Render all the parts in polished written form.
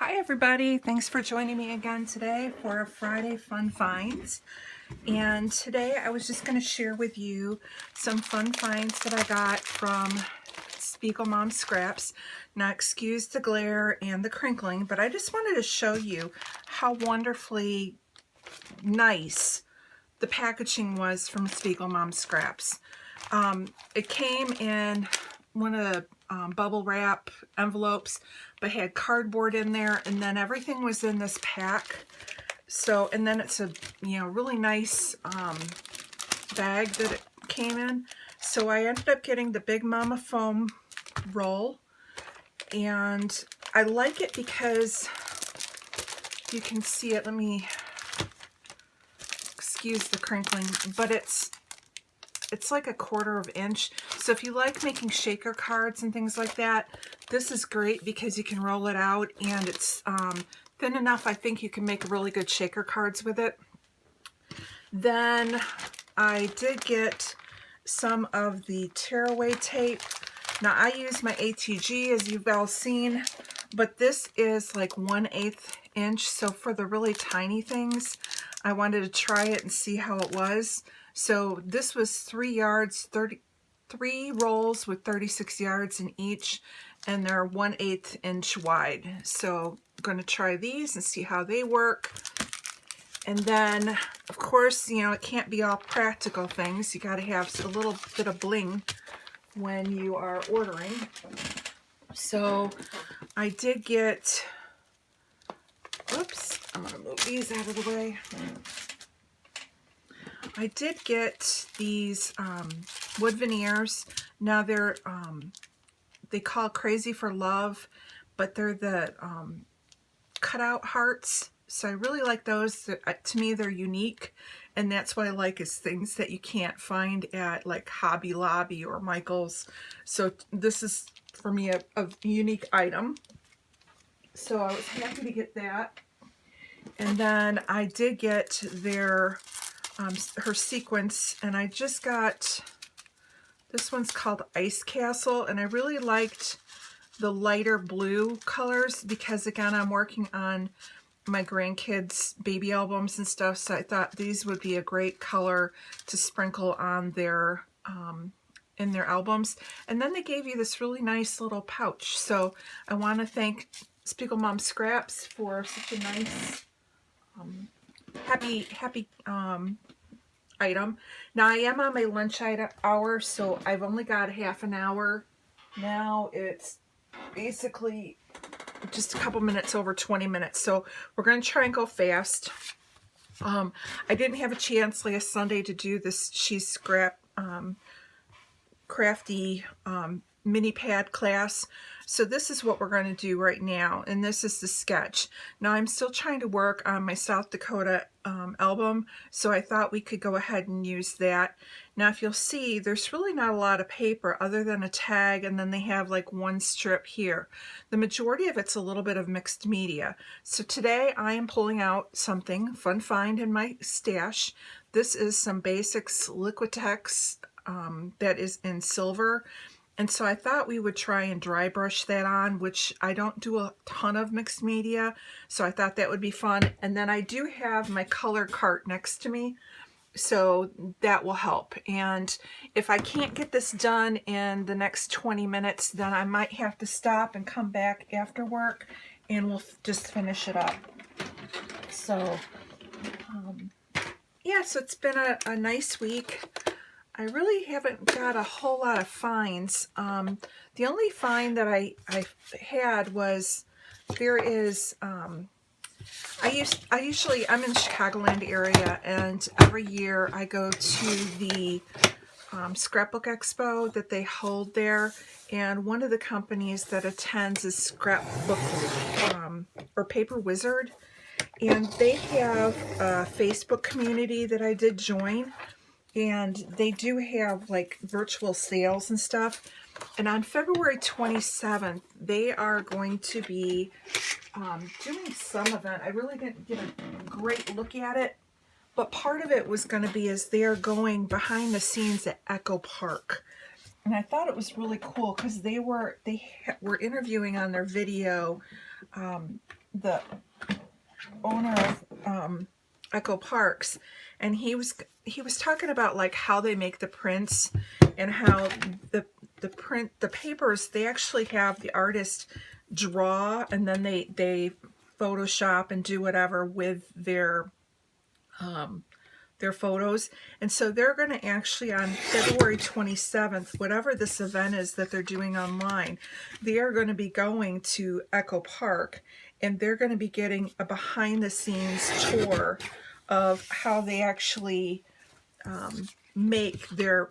Hi everybody, thanks for joining me again today for a Friday Fun Finds. And today I was just going to share with you some fun finds that I got from Spiegel Mom Scraps. Now excuse the glare and the crinkling, but I just wanted to show you how wonderfully nice the packaging was from Spiegel Mom Scraps. It came in one of the bubble wrap envelopes, but had cardboard in there, and then everything was in this pack. So, and then it's a really nice bag that it came in. So I ended up getting the Big Mama foam roll, and I like it because you can see it. Let me excuse the crinkling, but it's like a 1/4 inch. So if you like making shaker cards and things like that, this is great because you can roll it out, and it's thin enough. I think you can make really good shaker cards with it. Then I did get some of the tearaway tape. Now I use my ATG, as you've all seen, but this is like 1/8 inch. So for the really tiny things, I wanted to try it and see how it was. So this was 3 yards, 3 rolls with 36 yards in each, and they're 1/8 inch wide. So I'm going to try these and see how they work. And then, of course, it can't be all practical things. You got to have a little bit of bling when you are ordering. So I did get, oops, I'm going to move these out of the way. I did get these wood veneers. Now they're, they call Crazy for Love, but they're the cutout hearts. So I really like those. To me, they're unique, and that's what I like, is things that you can't find at like Hobby Lobby or Michael's. So this is, for me, a unique item. So I was happy to get that. And then I did get their her sequence, and I just got, this one's called Ice Castle, and I really liked the lighter blue colors because, again, I'm working on my grandkids' baby albums and stuff, so I thought these would be a great color to sprinkle on their in their albums. And then they gave you this really nice little pouch. So I want to thank Spiegel Mom Scraps for such a nice happy item. Now I am on my lunch hour, so I've only got half an hour. Now it's basically just a couple minutes over 20 minutes, so we're going to try and go fast. I didn't have a chance last Sunday to do this cheese scrap crafty mini pad class, so this is what we're going to do right now, and this is the sketch. Now I'm still trying to work on my South Dakota album, so I thought we could go ahead and use that. Now if you'll see, there's really not a lot of paper other than a tag, and then they have like one strip here. The majority of it's a little bit of mixed media. So today I am pulling out something fun find in my stash. This is some Basics Liquitex that is in silver. And so I thought we would try and dry brush that on, which I don't do a ton of mixed media, so I thought that would be fun. And then I do have my color cart next to me, so that will help. And if I can't get this done in the next 20 minutes, then I might have to stop and come back after work, and we'll just finish it up. So, yeah, so it's been a nice week. I really haven't got a whole lot of finds. The only find that I had was, there is, I'm in Chicagoland area, and every year I go to the Scrapbook Expo that they hold there, and one of the companies that attends is Scrapbook or Paper Wizard, and they have a Facebook community that I did join. And they do have like virtual sales and stuff. And on February 27th, they are going to be doing some event. I really didn't get a great look at it, but part of it was going to be is they're going behind the scenes at Echo Park. And I thought it was really cool because they were interviewing on their video the owner of Echo Parks, and he was talking about like how they make the prints and how the papers, they actually have the artist draw, and then they Photoshop and do whatever with their photos. And so they're going to actually, on February 27th, whatever this event is that they're doing online, they are going to be going to Echo Park, and they're going to be getting a behind the scenes tour of how they actually make their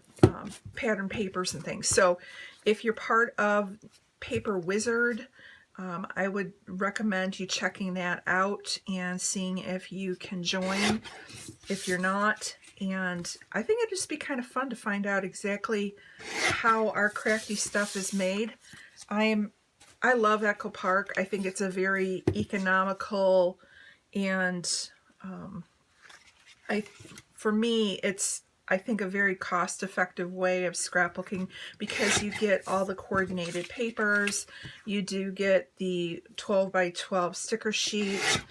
pattern papers and things. So if you're part of Paper Wizard, I would recommend you checking that out and seeing if you can join if you're not. And I think it'd just be kind of fun to find out exactly how our crafty stuff is made. I love Echo Park. I think it's a very economical and for me, it's, I think, a very cost-effective way of scrapbooking, because you get all the coordinated papers, you do get the 12 by 12 sticker sheet,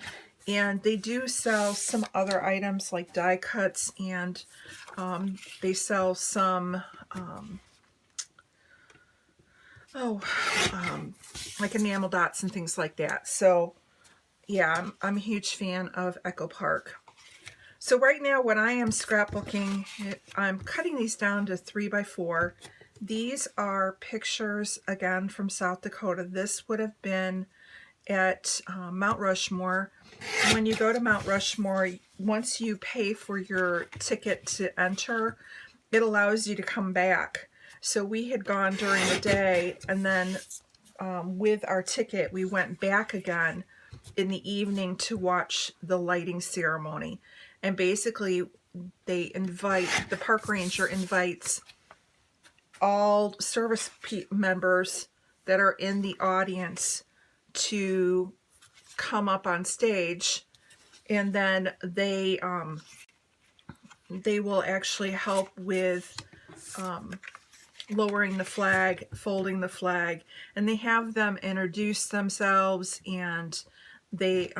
and they do sell some other items like die cuts, and they sell some like enamel dots and things like that. So yeah, I'm a huge fan of Echo Park. So right now, when I am scrapbooking, I'm cutting these down to 3 by 4. These are pictures, again, from South Dakota. This would have been at Mount Rushmore. When you go to Mount Rushmore, once you pay for your ticket to enter, it allows you to come back. So we had gone during the day, and then with our ticket, we went back again in the evening to watch the lighting ceremony. And basically, the park ranger invites all service members that are in the audience to come up on stage, and then they will actually help with lowering the flag, folding the flag, and they have them introduce themselves, and they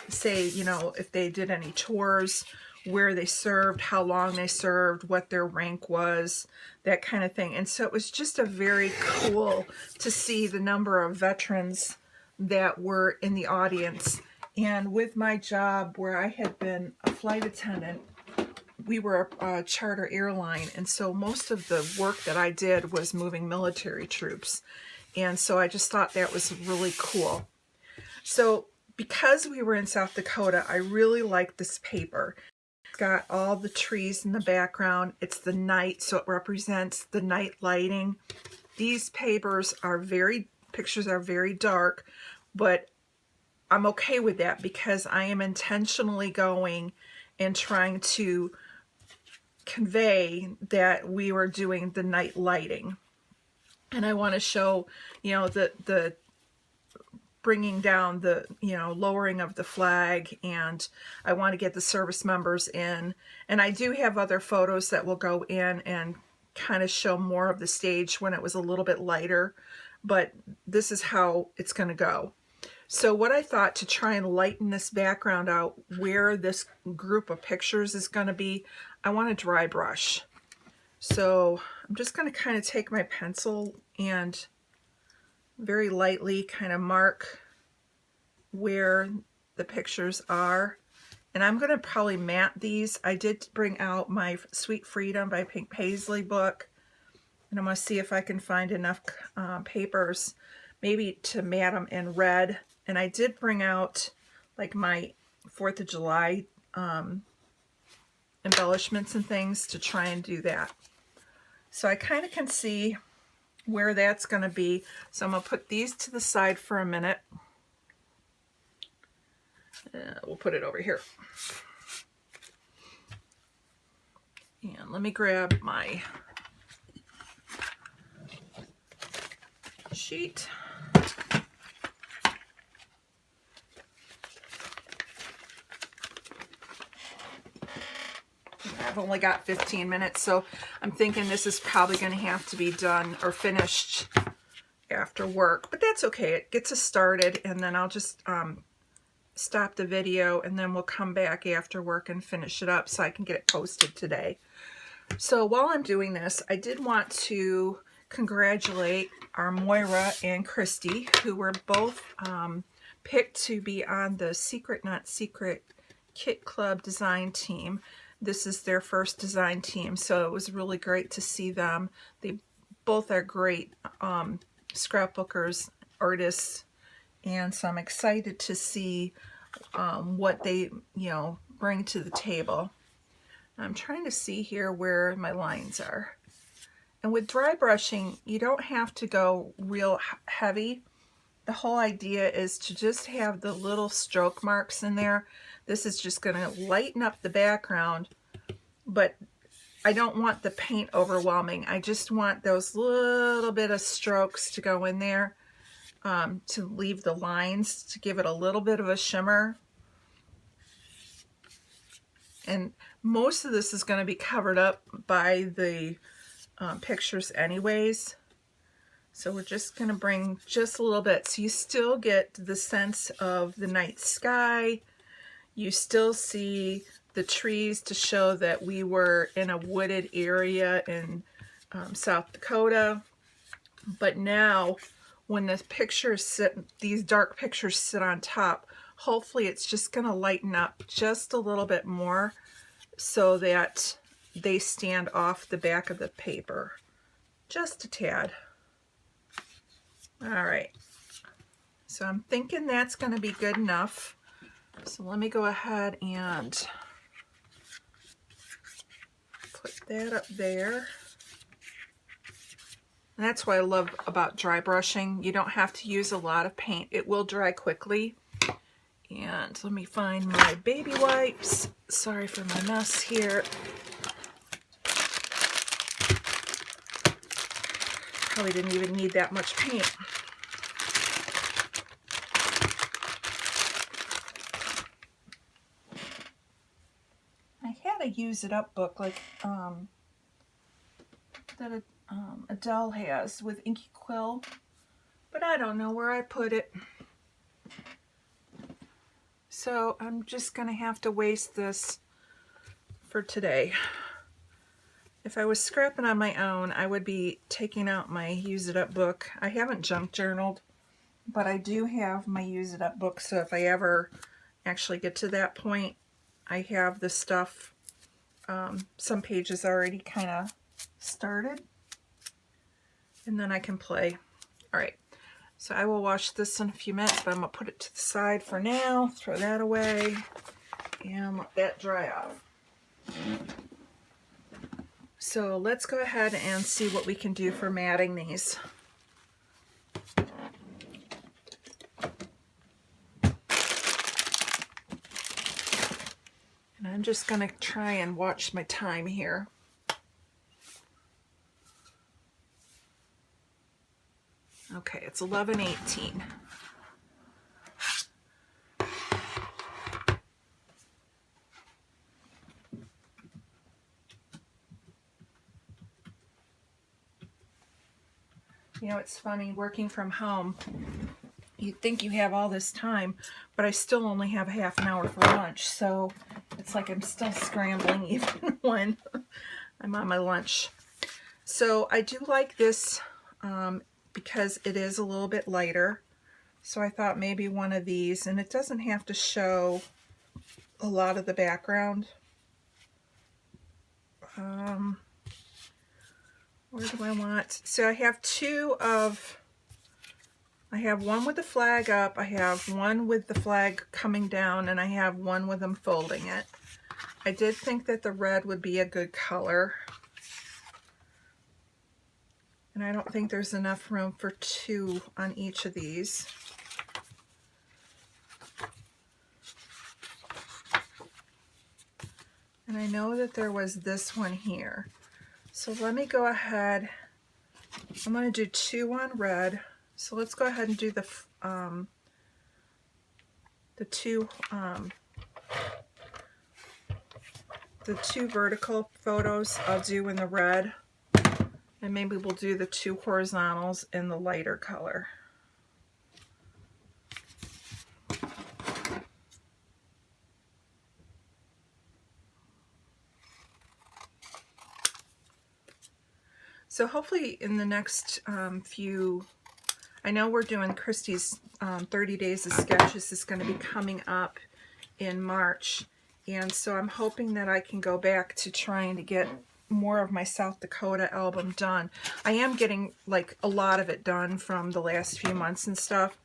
say, you know, if they did any tours, where they served, how long they served, what their rank was, that kind of thing. And so it was just a very cool to see the number of veterans that were in the audience. And with my job, where I had been a flight attendant, we were a charter airline, and so most of the work that I did was moving military troops. And so I just thought that was really cool. So because we were in South Dakota, I really like this paper. It's got all the trees in the background. It's the night, so it represents the night lighting. These pictures are very dark, but I'm okay with that because I am intentionally going and trying to convey that we were doing the night lighting. And I want to show, you know, the bringing down the, you know, lowering of the flag, and I want to get the service members in. And I do have other photos that will go in and kind of show more of the stage when it was a little bit lighter, but this is how it's going to go. So what I thought, to try and lighten this background out where this group of pictures is going to be, I want a dry brush. So I'm just going to kind of take my pencil and very lightly kind of mark where the pictures are. And I'm going to probably mat these. I did bring out my Sweet Freedom by Pink Paisley book, and I'm going to see if I can find enough papers maybe to mat them in red. And I did bring out like my 4th of July embellishments and things to try and do that. So I kind of can see where that's going to be. So I'm going to put these to the side for a minute. We'll put it over here. And let me grab my sheet. I've only got 15 minutes, so I'm thinking this is probably going to have to be done or finished after work, but that's okay. It gets us started, and then I'll just stop the video, and then we'll come back after work and finish it up so I can get it posted today. So while I'm doing this, I did want to congratulate our Moira and Christy, who were both picked to be on the Secret Not Secret Kit Club design team. This is their first design team, so it was really great to see them. They both are great scrapbookers, artists, and so I'm excited to see what they, bring to the table. I'm trying to see here where my lines are. And with dry brushing, you don't have to go real heavy. The whole idea is to just have the little stroke marks in there. This is just going to lighten up the background, but I don't want the paint overwhelming. I just want those little bit of strokes to go in there to leave the lines, to give it a little bit of a shimmer. And most of this is going to be covered up by the pictures anyways. So we're just going to bring just a little bit. So you still get the sense of the night sky. You still see the trees to show that we were in a wooded area in South Dakota. But now when the pictures sit, these dark pictures sit on top, hopefully it's just going to lighten up just a little bit more so that they stand off the back of the paper. Just a tad. All right. So I'm thinking that's going to be good enough. So let me go ahead and put that up there. And that's what I love about dry brushing. You don't have to use a lot of paint. It will dry quickly. And let me find my baby wipes. Sorry for my mess here. Probably didn't even need that much paint. I had a use it up book like that Adele has with Inky Quill, but I don't know where I put it. So I'm just going to have to waste this for today. If I was scrapping on my own, I would be taking out my use it up book. I haven't junk journaled, but I do have my use it up book, so if I ever actually get to that point, I have the stuff, some pages already kind of started, and then I can play. All right. So I will wash this in a few minutes, but I'm going to put it to the side for now, throw that away, and let that dry off. So let's go ahead and see what we can do for matting these. And I'm just going to try and watch my time here. Okay, it's 11:18. You know, it's funny, working from home, you'd think you have all this time, but I still only have half an hour for lunch, so it's like I'm still scrambling even when I'm on my lunch. So I do like this because it is a little bit lighter. So I thought maybe one of these, and it doesn't have to show a lot of the background. Where do I want? So I have I have one with the flag up, I have one with the flag coming down, and I have one with them folding it. I did think that the red would be a good color. And I don't think there's enough room for two on each of these. And I know that there was this one here. So let me go ahead. I'm going to do two on red. So let's go ahead and do the two vertical photos I'll do in the red. And maybe we'll do the 2 horizontals in the lighter color. So hopefully in the next few, I know we're doing Christy's 30 Days of Sketches is going to be coming up in March. And so I'm hoping that I can go back to trying to get more of my South Dakota album done. I am getting like a lot of it done from the last few months and stuff.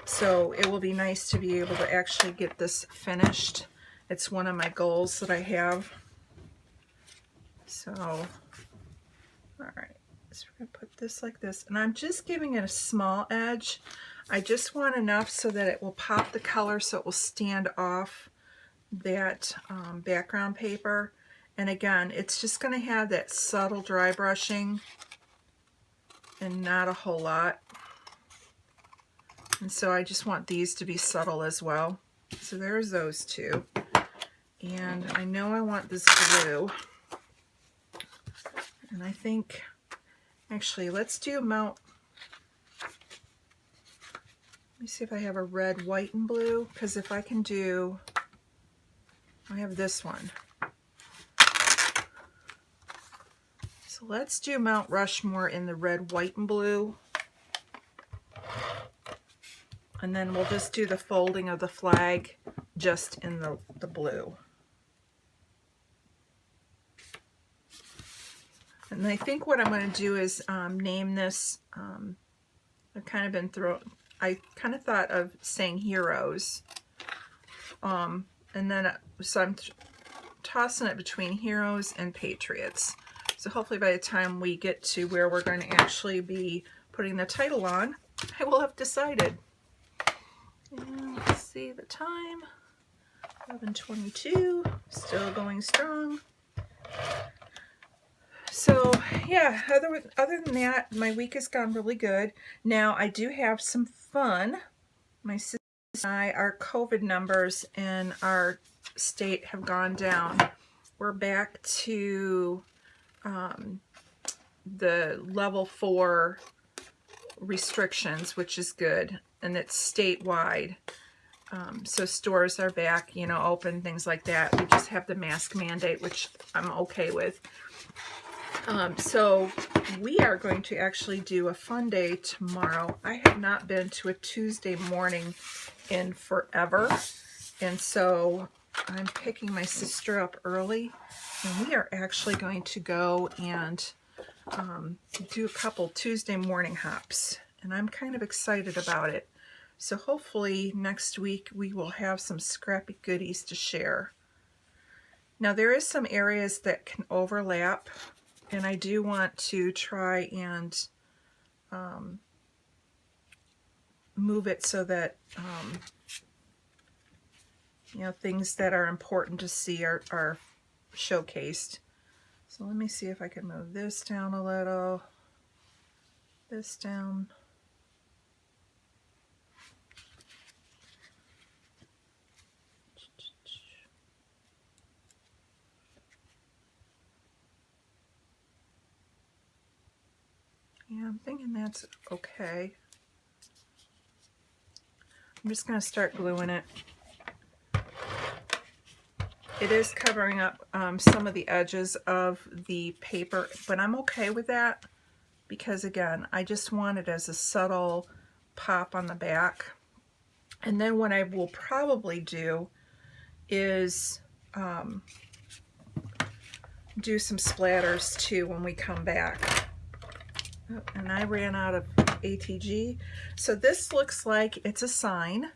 So it will be nice to be able to actually get this finished. It's one of my goals that I have. So, all right. So we're going to put this like this. And I'm just giving it a small edge. I just want enough so that it will pop the color so it will stand off that background paper. And again, it's just going to have that subtle dry brushing and not a whole lot. And so I just want these to be subtle as well. So there's those two. And I know I want this blue. And I think, actually, let's do Mount. Let me see if I have a red, white, and blue. Because if I can do, I have this one. So let's do Mount Rushmore in the red, white, and blue. And then we'll just do the folding of the flag just in the blue. And I think what I'm going to do is name this, I've kind of been I kind of thought of saying Heroes. And then, so I'm tossing it between Heroes and Patriots. So hopefully by the time we get to where we're going to actually be putting the title on, I will have decided. And let's see the time, 11:22, still going strong. So yeah, other than that, my week has gone really good. Now I do have some fun. My sister and I, our COVID numbers in our state have gone down. We're back to the level 4 restrictions, which is good, and it's statewide. So stores are back, you know, open, things like that. We just have the mask mandate, which I'm okay with. So we are going to actually do a fun day tomorrow. I have not been to a Tuesday morning in forever, and so I'm picking my sister up early, and we are actually going to go and do a couple Tuesday morning hops, and I'm kind of excited about it. So hopefully next week we will have some scrappy goodies to share. Now there is some areas that can overlap, and I do want to try and move it so that you know, things that are important to see are showcased. So let me see if I can move this down a little, this down. Yeah, I'm thinking that's okay. I'm just going to start gluing it. It is covering up some of the edges of the paper, but I'm okay with that because, again, I just want it as a subtle pop on the back. And then what I will probably do is do some splatters too when we come back. Oh, and I ran out of ATG. So this looks like it's a sign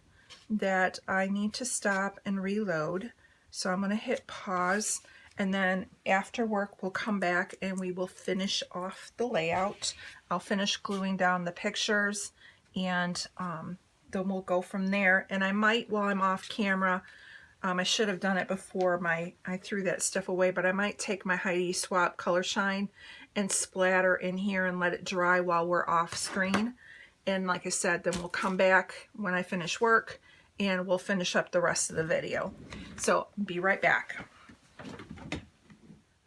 that I need to stop and reload. So I'm going to hit pause, and then after work we'll come back and we will finish off the layout. I'll finish gluing down the pictures, and then we'll go from there. And I might, while I'm off camera, I should have done it before I threw that stuff away, but I might take my Heidi Swap Color Shine and splatter in here and let it dry while we're off screen. And like I said, then we'll come back when I finish work and we'll finish up the rest of the video. So be right back.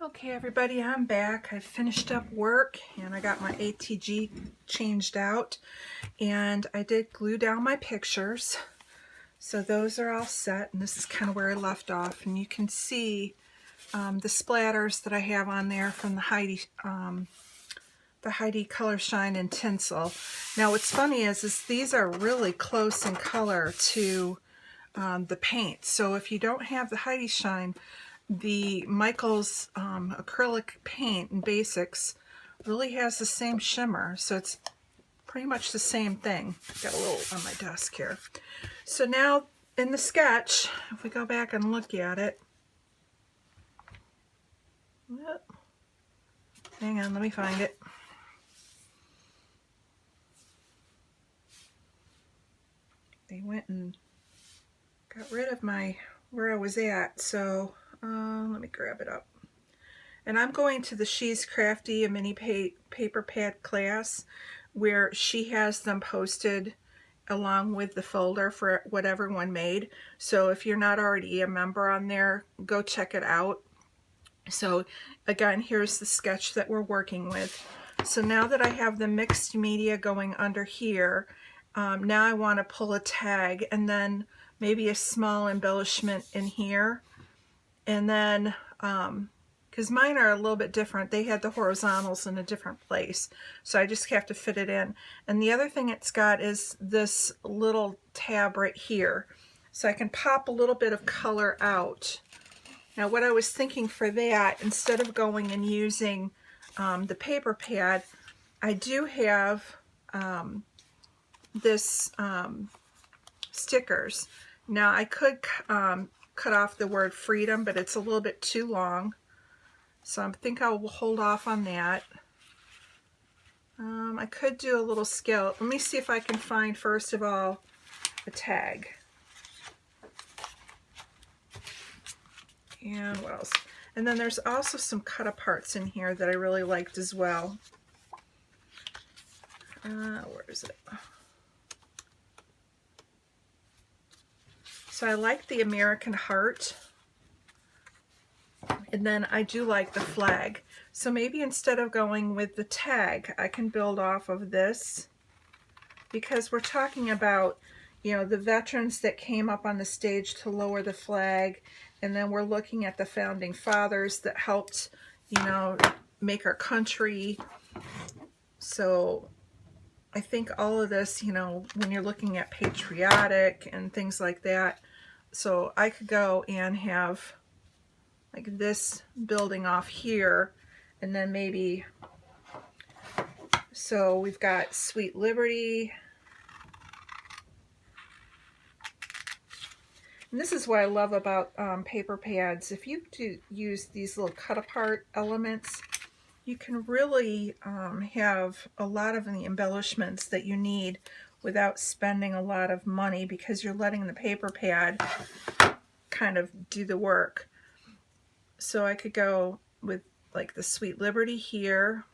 Okay, everybody, I'm back. I finished up work and I got my ATG changed out, and I did glue down my pictures. So those are all set, and this is kind of where I left off. And you can see the splatters that I have on there from the Heidi Color Shine and Tinsel. Now what's funny is these are really close in color to the paint. So if you don't have the Heidi Shine, the Michaels acrylic paint in Basics really has the same shimmer, so it's pretty much the same thing. Got a little on my desk here. So now in the sketch, if we go back and look at it, hang on, let me find it. They went and got rid of where I was at, so let me grab it up. And I'm going to the She's Crafty, a mini paper pad class, where she has them posted along with the folder for what everyone made. So if you're not already a member on there, go check it out. So again, here's the sketch that we're working with. So now that I have the mixed media going under here, now I want to pull a tag and then maybe a small embellishment in here. And then, because mine are a little bit different, they had the horizontals in a different place, so I just have to fit it in. And the other thing it's got is this little tab right here, so I can pop a little bit of color out. Now what I was thinking for that, instead of going and using the paper pad, I do have this stickers. Now I could cut off the word freedom, but it's a little bit too long, so I think I'll hold off on that. I could do a little scale. Let me see if I can find, first of all, a tag. And what else? And then there's also some cut aparts in here that I really liked as well. Where is it? So I like the American heart, and then I do like the flag. So maybe instead of going with the tag, I can build off of this, because we're talking about, you know, the veterans that came up on the stage to lower the flag, and then we're looking at the founding fathers that helped, you know, make our country. So I think all of this, you know, when you're looking at patriotic and things like that, so I could go and have like this building off here, and then maybe, so we've got Sweet Liberty. And this is what I love about paper pads. If you do use these little cut apart elements, you can really have a lot of the embellishments that you need without spending a lot of money, because you're letting the paper pad kind of do the work. So I could go with like the Sweet Liberty here,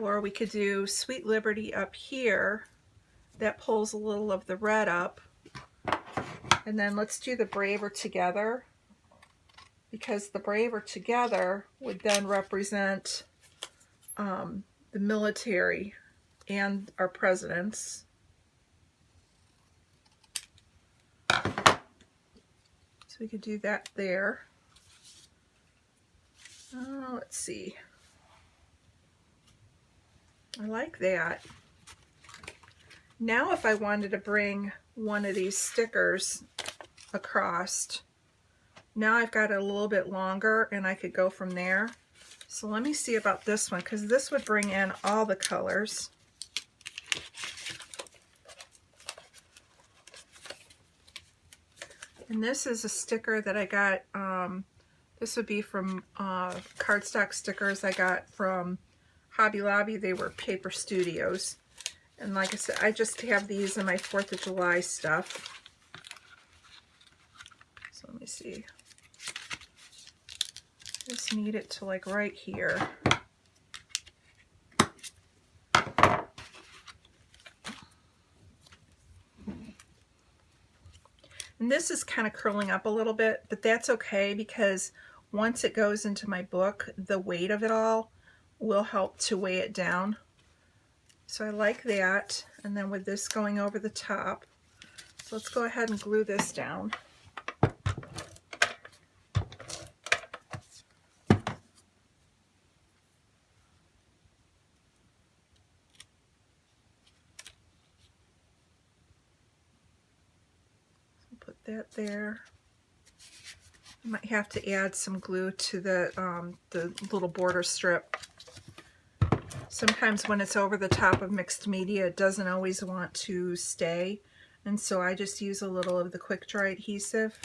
or we could do Sweet Liberty up here. That pulls a little of the red up. And then let's do the Braver Together, because the Braver Together would then represent the military and our presidents. So we could do that there. Let's see. I like that. Now if I wanted to bring one of these stickers across, now I've got it a little bit longer and I could go from there. So let me see about this one, because this would bring in all the colors. And this is a sticker that I got, this would be from cardstock stickers I got from Hobby Lobby. They were Paper Studios. And like I said, I just have these in my 4th of July stuff. So let me see. Just need it to like right here. And And this is kind of curling up a little bit, but that's okay because once it goes into my book, the weight of it all will help to weigh it down. So I like that. And then with this going over the top, so let's go ahead and glue this down. Put that there. I might have to add some glue to the little border strip. Sometimes when it's over the top of mixed media, it doesn't always want to stay, and so I just use a little of the quick dry adhesive.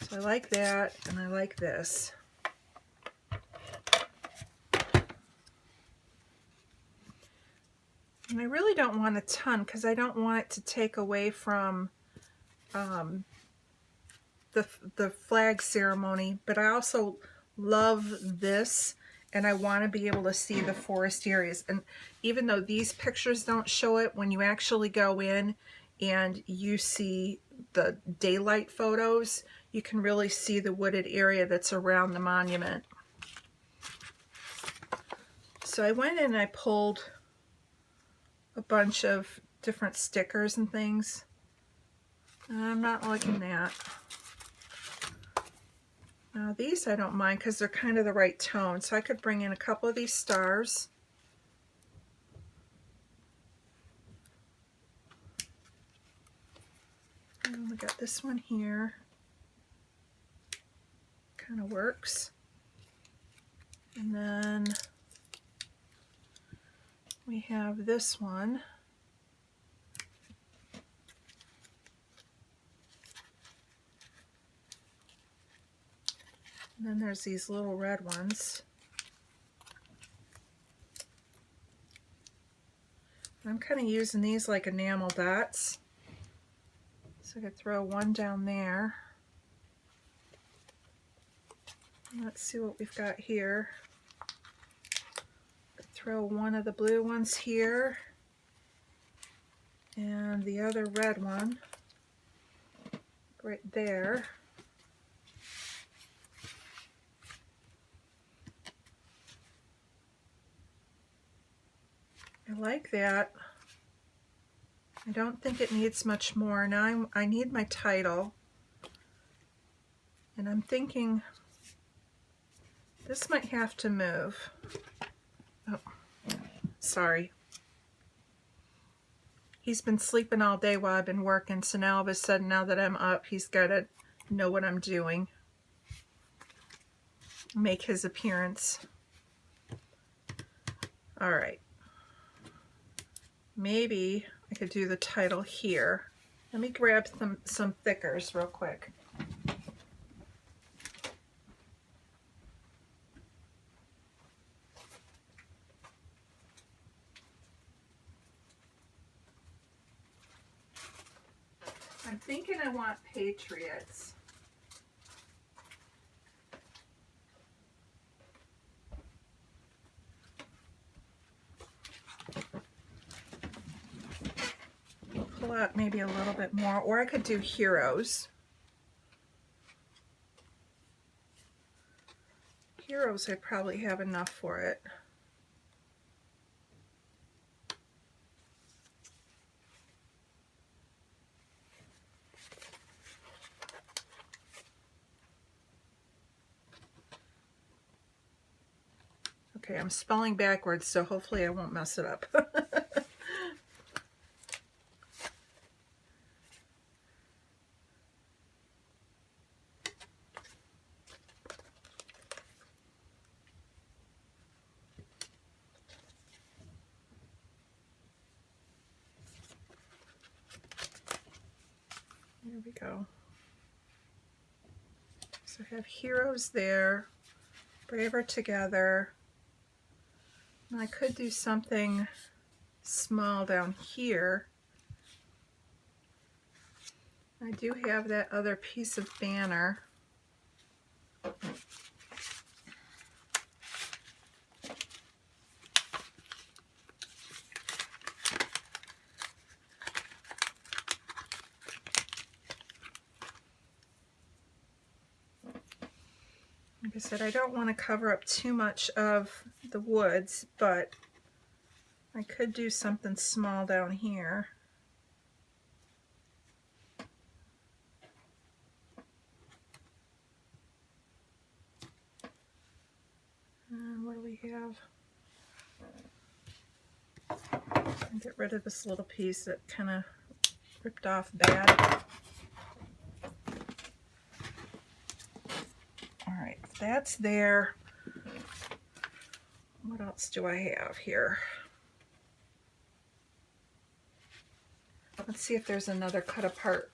So I like that, and I like this. And I really don't want a ton because I don't want it to take away from the flag ceremony, but I also love this, and I want to be able to see the forest areas. And even though these pictures don't show it, when you actually go in and you see the daylight photos, you can really see the wooded area that's around the monument. So I went in and I pulled a bunch of different stickers and things. And I'm not liking that. Now these I don't mind because they're kind of the right tone, so I could bring in a couple of these stars. And we got this one here. Kind of works. And then we have this one. And then there's these little red ones. I'm kind of using these like enamel dots. So I could throw one down there. Let's see what we've got here. Throw one of the blue ones here. And the other red one right there. I like that. I don't think it needs much more. Now I need my title. And I'm thinking this might have to move. Oh, sorry. He's been sleeping all day while I've been working, so now all of a sudden, now that I'm up, he's got to know what I'm doing. Make his appearance. All right. Maybe I could do the title here. Let me grab some thickers real quick. I'm thinking I want Patriots. Pull out maybe a little bit more, or I could do Heroes. Heroes, I probably have enough for it. Okay, I'm spelling backwards, so hopefully I won't mess it up. There we go. So I have Heroes there, Braver Together. And I could do something small down here. I do have that other piece of banner. Like I said, I don't want to cover up too much of the woods, but I could do something small down here. What do we have? Get rid of this little piece that kind of ripped off bad. Alright, that's there. What else do I have here? Let's see if there's another cut apart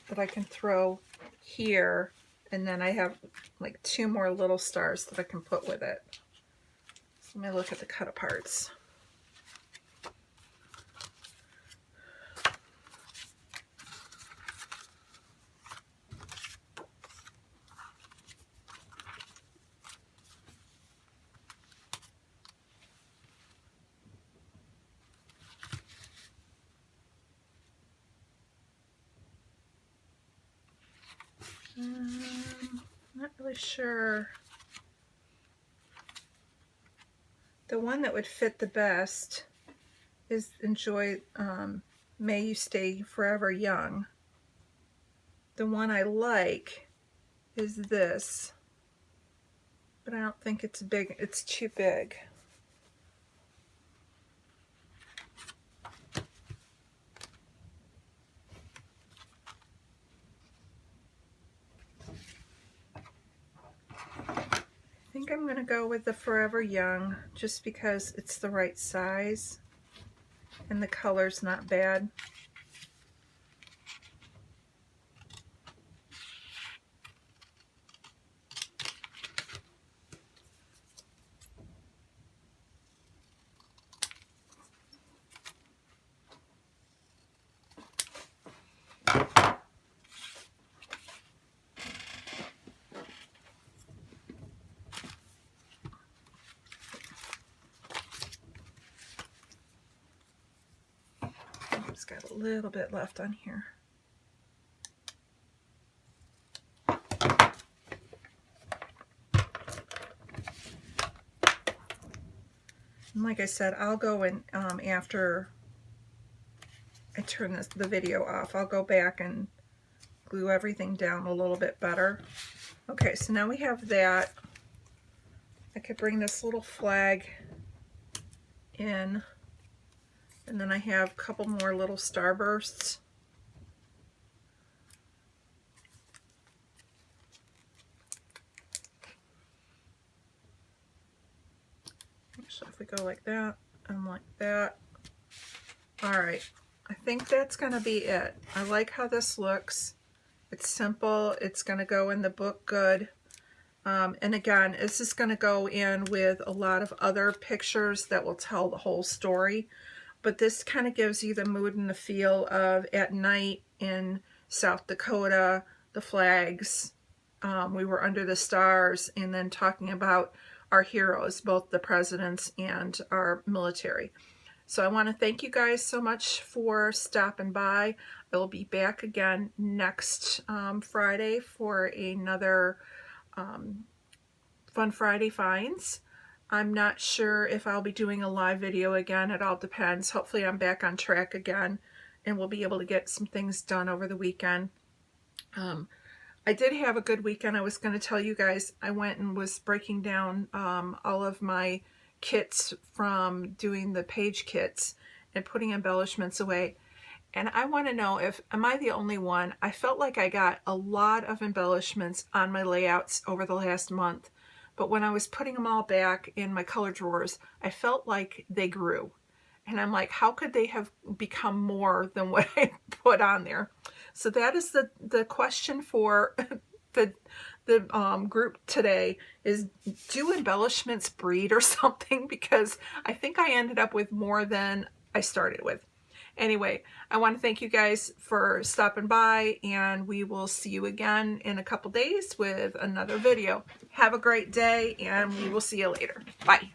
that I can throw here, and then I have like 2 more little stars that I can put with it. So let me look at the cut aparts. Not really sure. The one that would fit the best is Enjoy, May You Stay Forever Young. The one I like is this, but I don't think it's big. It's too big. I think I'm going to go with the Forever Young just because it's the right size and the color's not bad. It's got a little bit left on here. And like I said, I'll go in after I turn the video off. I'll go back and glue everything down a little bit better. Okay, so now we have that. I could bring this little flag in, and then I have a couple more little starbursts. So if we go like that and like that. Alright, I think that's going to be it. I like how this looks. It's simple. It's going to go in the book good. And again, this is going to go in with a lot of other pictures that will tell the whole story. But this kind of gives you the mood and the feel of at night in South Dakota, the flags. We were under the stars, and then talking about our heroes, both the presidents and our military. So I want to thank you guys so much for stopping by. I will be back again next Friday for another Fun Friday Finds. I'm not sure if I'll be doing a live video again. It all depends. Hopefully I'm back on track again and we'll be able to get some things done over the weekend. I did have a good weekend. I was going to tell you guys, I went and was breaking down all of my kits from doing the page kits and putting embellishments away. And I want to know if, am I the only one? I felt like I got a lot of embellishments on my layouts over the last month. But when I was putting them all back in my color drawers, I felt like they grew. And I'm like, how could they have become more than what I put on there? So that is the question for the group today is, do embellishments breed or something? Because I think I ended up with more than I started with. Anyway, I want to thank you guys for stopping by, and we will see you again in a couple days with another video. Have a great day, and we will see you later. Bye.